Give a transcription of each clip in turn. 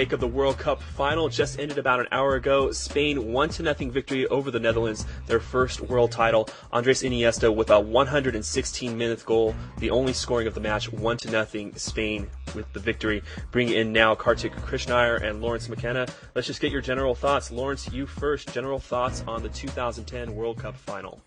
take of the World Cup final just ended about an hour ago. Spain 1-0 victory over the Netherlands, their first world title. Andres Iniesta with a 116-minute goal, the only scoring of the match, 1-0 Spain with the victory. Bring in now Kartik Krishnaiyer and Lawrence McKenna. Let's just get your general thoughts. Lawrence, you first. General thoughts on the 2010 World Cup final.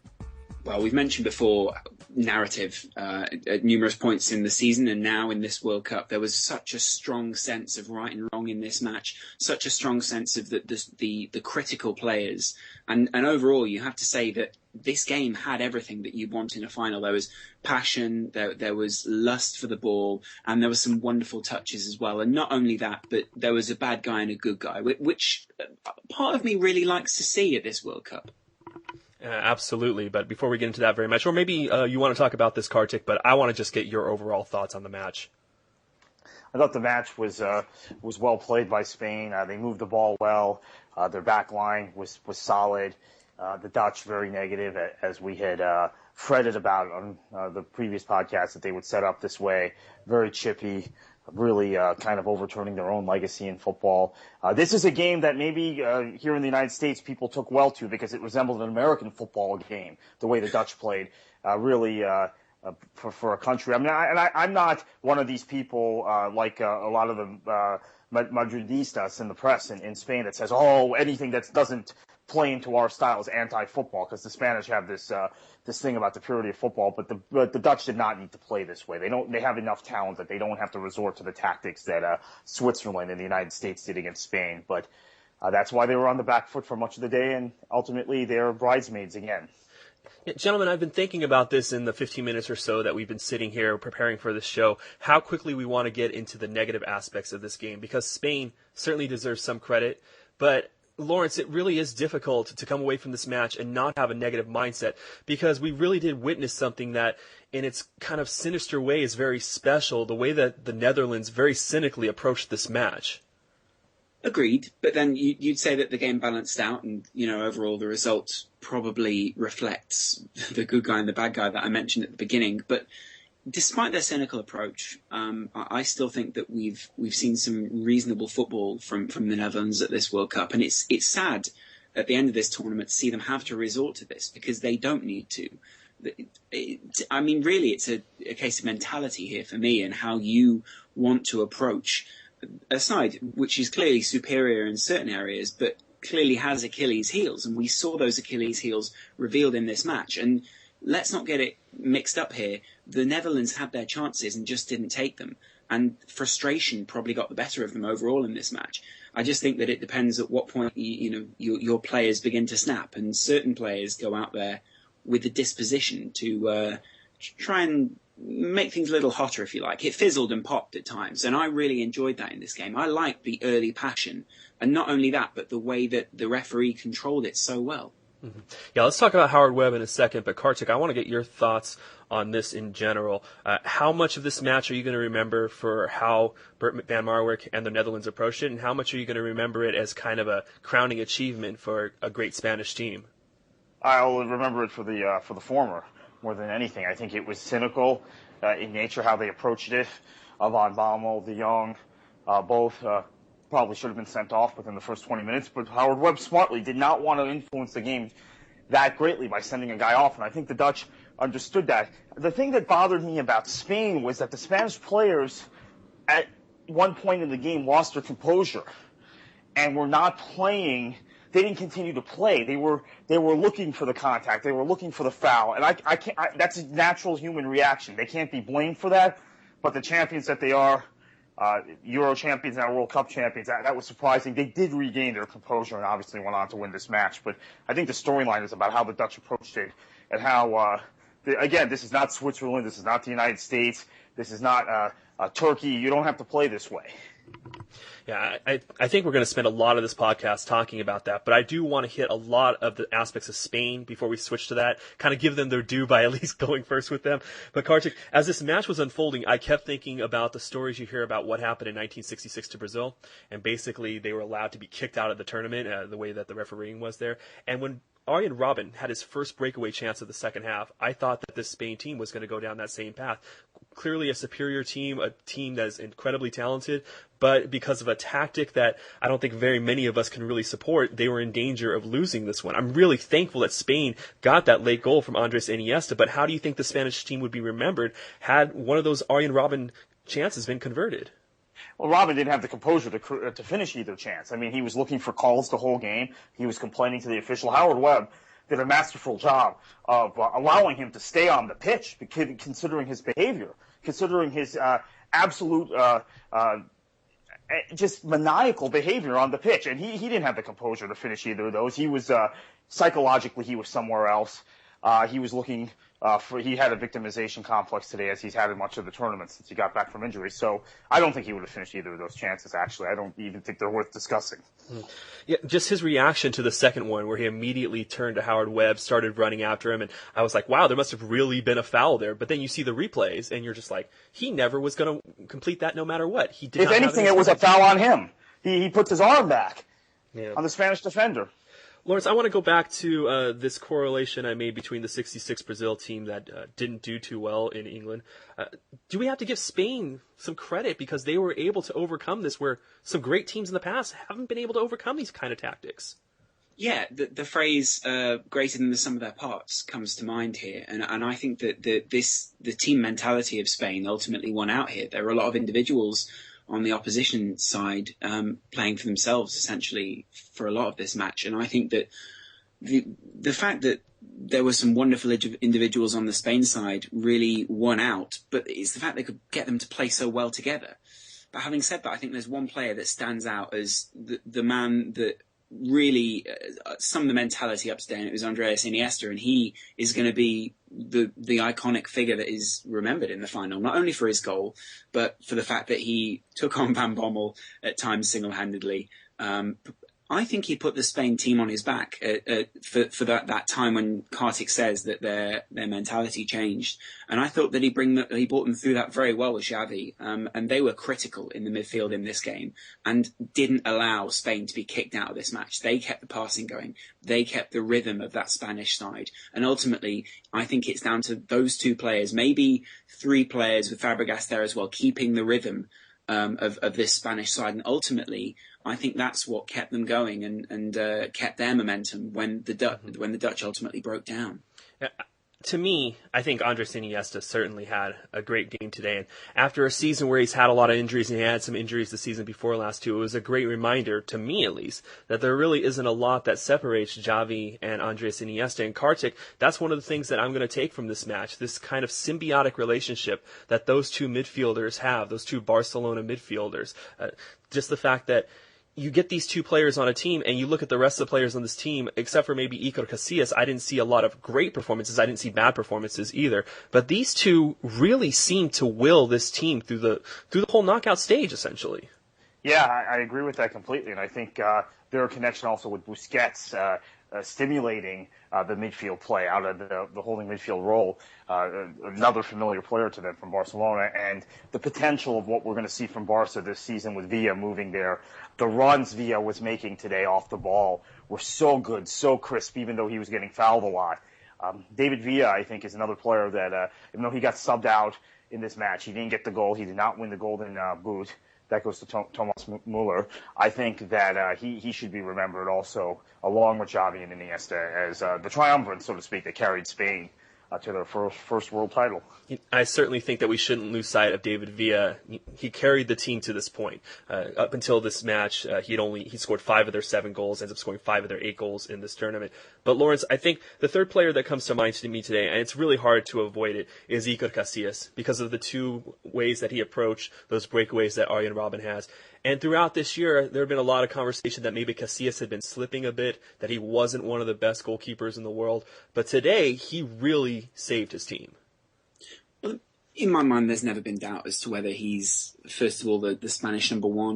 Well, we've mentioned before narrative at numerous points in the season and now in this World Cup. There was such a strong sense of right and wrong in this match, such a strong sense of the critical players. And overall, you have to say that this game had everything that you want in a final. There was passion, there was lust for the ball, and there were some wonderful touches as well. And not only that, but there was a bad guy and a good guy, which part of me really likes to see at this World Cup. Absolutely, but before we get into that very much, or maybe you want to talk about this, Kartik, but I want to just get your overall thoughts on the match. I thought the match was well played by Spain. They moved the ball well. Their back line was solid. The Dutch very negative, as we had fretted about on the previous podcast, that they would set up this way, very chippy, really kind of overturning their own legacy in football. This is a game that maybe here in the United States people took well to because it resembled an American football game, the way the Dutch played. Really, for a country. I mean, I'm not one of these people like a lot of the Madridistas in the press in Spain that says, oh, anything that doesn't play into our style is anti-football, because the Spanish have this thing about the purity of football, but the Dutch did not need to play this way. They have enough talent that they don't have to resort to the tactics that Switzerland and the United States did against Spain. But that's why they were on the back foot for much of the day, and ultimately they're bridesmaids again. Yeah, gentlemen, I've been thinking about this in the 15 minutes or so that we've been sitting here preparing for this show, how quickly we want to get into the negative aspects of this game, because Spain certainly deserves some credit, but Lawrence, it really is difficult to come away from this match and not have a negative mindset, because we really did witness something that in its kind of sinister way is very special, the way that the Netherlands very cynically approached this match. Agreed, but then you'd say that the game balanced out, and overall the result probably reflects the good guy and the bad guy that I mentioned at the beginning. But despite their cynical approach, I still think that we've seen some reasonable football from the Netherlands at this World Cup, and it's sad at the end of this tournament to see them have to resort to this, because they don't need to. I mean, really, it's a case of mentality here for me, and how you want to approach a side which is clearly superior in certain areas, but clearly has Achilles' heels, and we saw those Achilles' heels revealed in this match. And let's not get it mixed up here. The Netherlands had their chances and just didn't take them, and frustration probably got the better of them overall in this match. I just think that it depends at what point your players begin to snap, and certain players go out there with the disposition to try and make things a little hotter, if you like. It fizzled and popped at times, and I really enjoyed that in this game. I liked the early passion, and not only that, but the way that the referee controlled it so well. Mm-hmm. Yeah, let's talk about Howard Webb in a second, but Kartik, I want to get your thoughts on this in general. How much of this match are you going to remember for how Bert van Marwijk and the Netherlands approached it, and how much are you going to remember it as kind of a crowning achievement for a great Spanish team? I'll remember it for the former more than anything. I think it was cynical in nature how they approached it. Van Bommel, De Jong, both probably should have been sent off within the first 20 minutes, but Howard Webb smartly did not want to influence the game that greatly by sending a guy off, and I think the Dutch understood that. The thing that bothered me about Spain was that the Spanish players at one point in the game lost their composure and were not playing. They didn't continue to play. They were looking for the contact. They were looking for the foul. And that's a natural human reaction. They can't be blamed for that. But the champions that they are, Euro champions and World Cup champions, that was surprising. They did regain their composure and obviously went on to win this match. But I think the storyline is about how the Dutch approached it, and how, again, this is not Switzerland. This is not the United States. This is not Turkey. You don't have to play this way. Yeah, I think we're going to spend a lot of this podcast talking about that, but I do want to hit a lot of the aspects of Spain before we switch to that, kind of give them their due by at least going first with them. But Kartik, as this match was unfolding, I kept thinking about the stories you hear about what happened in 1966 to Brazil, and basically they were allowed to be kicked out of the tournament, the way that the refereeing was there. And when Arjen Robben had his first breakaway chance of the second half, I thought that this Spain team was going to go down that same path. clearly a superior team, a team that is incredibly talented, but because of a tactic that I don't think very many of us can really support, they were in danger of losing this one. I'm really thankful that Spain got that late goal from Andres Iniesta, but how do you think the Spanish team would be remembered had one of those Arjen Robben chances been converted? Well, Robin didn't have the composure to finish either chance. I mean, he was looking for calls the whole game. He was complaining to the official. Howard Webb did a masterful job of allowing him to stay on the pitch, considering his behavior, considering his absolute just maniacal behavior on the pitch. And he didn't have the composure to finish either of those. He was psychologically, he was somewhere else. He was looking he had a victimization complex today, as he's had in much of the tournament since he got back from injury. So I don't think he would have finished either of those chances, actually. I don't even think they're worth discussing. Yeah, just his reaction to the second one, where he immediately turned to Howard Webb, started running after him, and I was like, wow, there must have really been a foul there. But then you see the replays, and you're just like, he never was going to complete that no matter what. He did. If anything, it was a foul on him. He puts his arm back on the Spanish defender. Lawrence, I want to go back to this correlation I made between the '66 Brazil team that didn't do too well in England. Do we have to give Spain some credit because they were able to overcome this, where some great teams in the past haven't been able to overcome these kind of tactics? Yeah, the phrase "greater than the sum of their parts" comes to mind here, and I think that the team mentality of Spain ultimately won out here. There were a lot of individuals on the opposition side playing for themselves essentially for a lot of this match, and I think that the fact that there were some wonderful individuals on the Spain side really won out, but it's the fact they could get them to play so well together. But having said that, I think there's one player that stands out as the man that really summed the mentality up today, and it was Andres Iniesta, and he is going to be the iconic figure that is remembered in the final, not only for his goal, but for the fact that he took on Van Bommel at times single-handedly. I think he put the Spain team on his back for that time when Kartik says that their mentality changed, and I thought that he brought them through that very well with Xavi, and they were critical in the midfield in this game and didn't allow Spain to be kicked out of this match. They kept the passing going, they kept the rhythm of that Spanish side, and ultimately I think it's down to those two players, maybe three players with Fabregas there as well, keeping the rhythm of this Spanish side, and ultimately I think that's what kept them going and kept their momentum when the Dutch ultimately broke down. Yeah, to me, I think Andres Iniesta certainly had a great game today, and after a season where he's had a lot of injuries, and he had some injuries the season before last too, it was a great reminder, to me at least, that there really isn't a lot that separates Xavi and Andres Iniesta. And Kartik, that's one of the things that I'm going to take from this match, this kind of symbiotic relationship that those two midfielders have, those two Barcelona midfielders. Just the fact that you get these two players on a team, and you look at the rest of the players on this team, except for maybe Iker Casillas, I didn't see a lot of great performances. I didn't see bad performances either. But these two really seem to will this team through the whole knockout stage, essentially. Yeah, I agree with that completely, and I think their connection also with Busquets stimulating the midfield play out of the holding midfield role, another familiar player to them from Barcelona, and the potential of what we're going to see from Barca this season with Villa moving there. The runs Villa was making today off the ball were so good, so crisp, even though he was getting fouled a lot. David Villa, I think, is another player that, even though he got subbed out in this match, he didn't get the goal, he did not win the Golden Boot. That goes to Thomas Muller. I think that he should be remembered also, along with Xavi and Iniesta, as the triumvirate, so to speak, that carried Spain to their first world title. I certainly think that we shouldn't lose sight of David Villa. He carried the team to this point. Up until this match, he scored 5 of their 7 goals, ends up scoring 5 of their 8 goals in this tournament. But Lawrence, I think the third player that comes to mind to me today, and it's really hard to avoid it, is Iker Casillas, because of the two ways that he approached those breakaways that Arjen Robben has. And throughout this year, there have been a lot of conversation that maybe Casillas had been slipping a bit, that he wasn't one of the best goalkeepers in the world. But today, he really saved his team. In my mind, there's never been doubt as to whether he's, first of all, the Spanish number one,